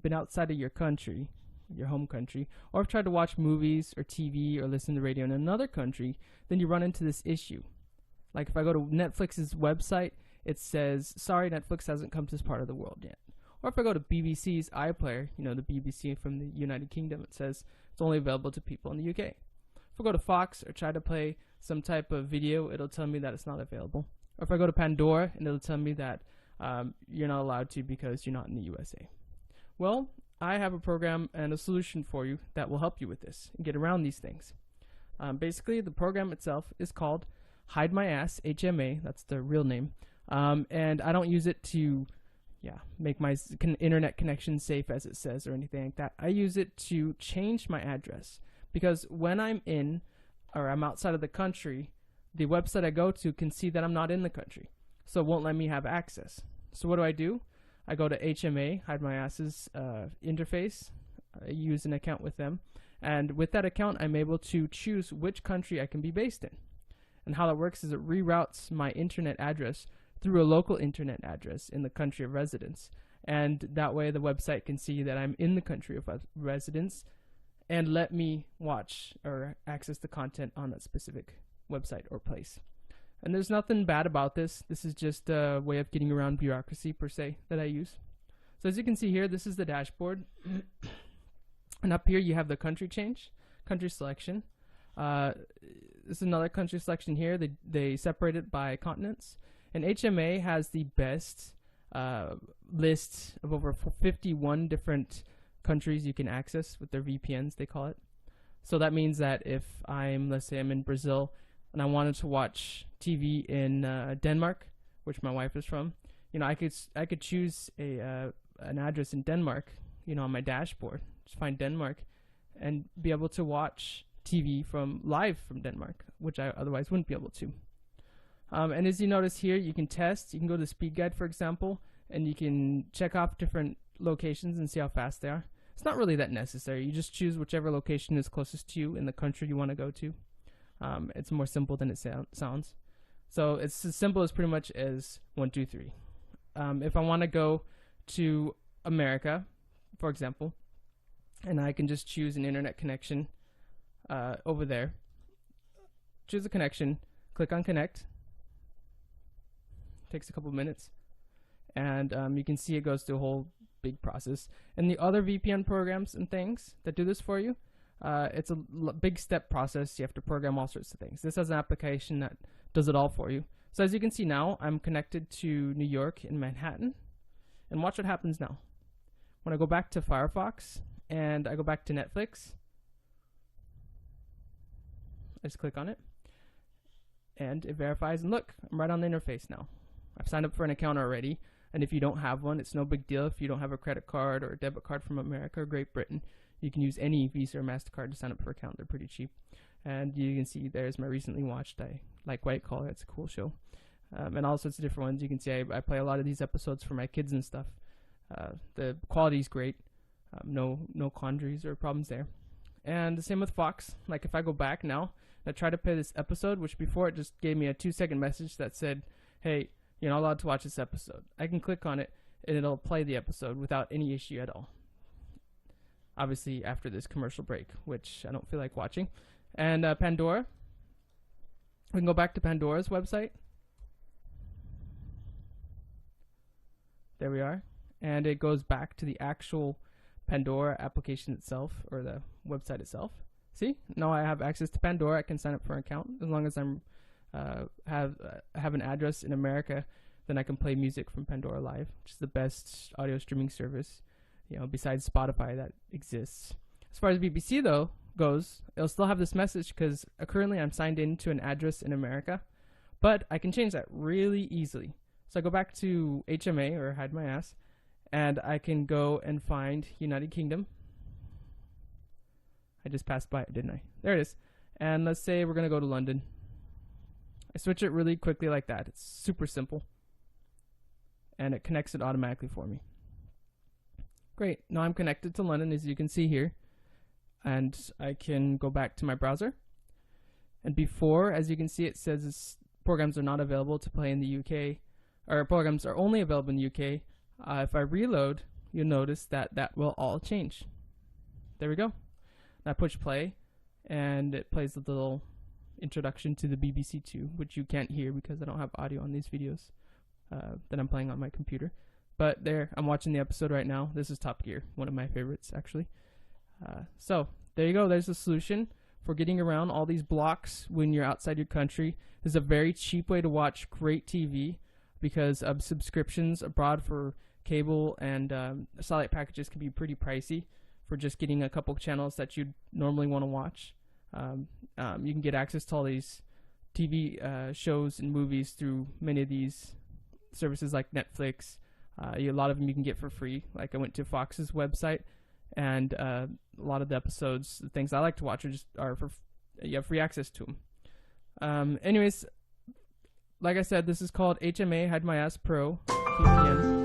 been outside of your country, your home country, or have tried to watch movies or TV or listen to radio in another country, then you run into this issue. Like if I go to Netflix's website, it says, sorry, Netflix hasn't come to this part of the world yet. Or if I go to BBC's iPlayer, you know, the BBC from the United Kingdom, it says it's only available to people in the UK. If I go to Fox or try to play some type of video, it'll tell me that it's not available. Or if I go to Pandora, and it'll tell me that you're not allowed to because you're not in the USA. Well, I have a program and a solution for you that will help you with this and get around these things. Basically, the program itself is called Hide My Ass, HMA, that's the real name. And I don't use it to make my internet connection safe as it says or anything like that. I use it to change my address, because when I'm in or I'm outside of the country, the website I go to can see that I'm not in the country, so it won't let me have access. So what do? I go to HMA, Hide My Ass's interface. I use an account with them, and with that account I'm able to choose which country I can be based in. And how that works is it reroutes my internet address through a local internet address in the country of residence, and that way the website can see that I'm in the country of residence and let me watch or access the content on that specific website or place. And there's nothing bad about this. This is just a way of getting around bureaucracy per se that I use. So as you can see here, this is the dashboard. And up here you have the country selection. This is another country selection here. They separate it by continents. And HMA has the best list of over 51 different countries you can access with their VPNs, they call it. So that means that if let's say I'm in Brazil and I wanted to watch TV in Denmark, which my wife is from, you know, I could choose an address in Denmark, you know, on my dashboard, just find Denmark, and be able to watch TV live from Denmark, which I otherwise wouldn't be able to. And as you notice here, you can test. You can go to the speed guide, for example, and you can check off different locations and see how fast they are. It's not really that necessary. You just choose whichever location is closest to you in the country you want to go to. It's more simple than it sounds. So it's as simple as pretty much as 1, 2, 3. If I want to go to America, for example, and I can just choose an internet connection over there. Choose a connection, click on connect. Takes a couple minutes, and you can see it goes through a whole big process. And the other VPN programs and things that do this for you, it's a big step process. You have to program all sorts of things. This has an application that does it all for you. So as you can see now, I'm connected to New York in Manhattan, and watch what happens now. When I go back to Firefox and I go back to Netflix, I just click on it and it verifies, and look, I'm right on the interface now. I've signed up for an account already, and if you don't have one, it's no big deal. If you don't have a credit card or a debit card from America or Great Britain, you can use any Visa or MasterCard to sign up for an account. They're pretty cheap. And you can see there's my recently watched. I like White Collar. It's a cool show. And all sorts of different ones. You can see I play a lot of these episodes for my kids and stuff. The quality's great. No quandaries or problems there. And the same with Fox. Like if I go back now and I try to play this episode, which before it just gave me a 2-second message that said, hey, you're not allowed to watch this episode. I can click on it and it'll play the episode without any issue at all. Obviously after this commercial break, which I don't feel like watching. And Pandora, we can go back to Pandora's website. There we are. And it goes back to the actual Pandora application itself, or the website itself. See, now I have access to Pandora. I can sign up for an account as long as I'm have an address in America. Then I can play music from Pandora Live, which is the best audio streaming service, you know, besides Spotify that exists. As far as BBC though goes, it'll still have this message because currently I'm signed in to an address in America, but I can change that really easily. So I go back to HMA, or Hide My Ass, and I can go and find United Kingdom. I just passed by it, didn't I? There it is. And let's say we're going to go to London. I switch it really quickly like that. It's super simple. And it connects it automatically for me. Great. Now I'm connected to London, as you can see here. And I can go back to my browser. And before, as you can see, it says programs are not available to play in the UK, or programs are only available in the UK. If I reload, you'll notice that that will all change. There we go. I push play, and it plays a little introduction to the BBC Two, which you can't hear because I don't have audio on these videos that I'm playing on my computer. But there, I'm watching the episode right now. This is Top Gear, one of my favorites, actually. So there you go. There's a solution for getting around all these blocks when you're outside your country. This is a very cheap way to watch great TV because subscriptions abroad for cable and satellite packages can be pretty pricey for just getting a couple channels that you'd normally want to watch. You can get access to all these TV shows and movies through many of these services like Netflix. A lot of them you can get for free. Like I went to Fox's website, and a lot of the episodes, the things I like to watch, you have free access to them. Anyways, like I said, this is called HMA Hide My Ass Pro VPN.